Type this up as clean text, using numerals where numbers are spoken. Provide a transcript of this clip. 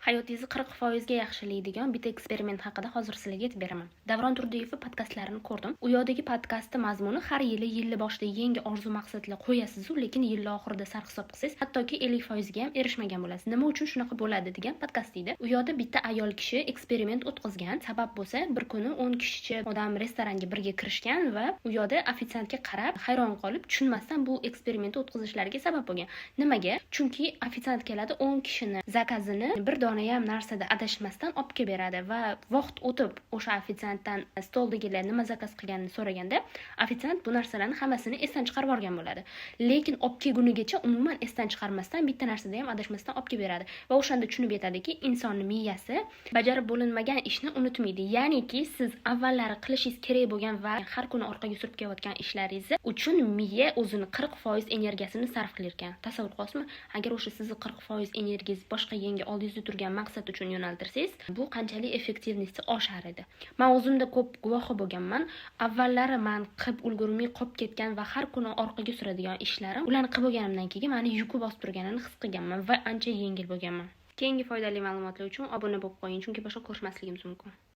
Hayotingizni 40% ga yaxshilaydigan bitta eksperiment haqida hozir sizlarga aytib beraman. Davron Turdiyevning podkastlarini ko'rdim. U yerdagi podkastning mazmuni har yili boshida yangi orzu maqsadlar qo'yasiz, lekin yil oxirida sarhisob qilsangiz, hattoki 50% ga ham erishmagan bo'lasiz. Nima uchun shunaqa bo'ladi degan podkast edi. U yerda bitta ayol kishi eksperiment o'tkazgan. Sabab bo'lsa, bir kuni 10 kishicha odam restoranga birga kirishgan va u yerda ofitsiantga qarab hayron qolib, tushunmasdan bu eksperimentni o'tkazishlariga sabab bo'lgan. Nimaga? Chunki ofitsiant keladi, 10 kishini zakazini bir dona ham narsada adashmasdan olib kelib beradi va vaqt o'tib o'sha ofitsiantdan stoldagilar nima zakaz qilganini so'raganda, ofitsiant bu narsalarni hammasini esdan chiqarib yuborgan bo'ladi. Lekin olib kelgunigacha umuman esdan chiqarmasdan bitta narsada ham adashmasdan olib kelib beradi va o'shanda tushunib yetadiki, insonning miyasi bajarib bo'linmagan ishni unutmaydi. Ya'niki siz avvallari qilishingiz kerak bo'lgan va har kuni orqaga surib kelayotgan ishlaringiz uchun miya o'zini 40% energiyasini sarf qilar ekan. Tasavvur qilasizmi? Agar o'sha sizni 40% energiyangiz boshqa yangi oldingizda turgan maqsad uchun yo'naltirsangiz, bu qanchalik effektivnisi oshar edi. Men o'zimda ko'p guvohi bo'lganman. Avvallari men qilib ulgurmay qolib ketgan va har kuni orqaga suradigan ishlarim, ularni qilib bo'lganimdan keyin meni yuki bosib turganini his qilganman va ancha yengil bo'lganman. Keyingi foydali ma'lumotlar uchun obuna bo'lib qo'ying, chunki boshqa ko'rishmasligimiz mumkin.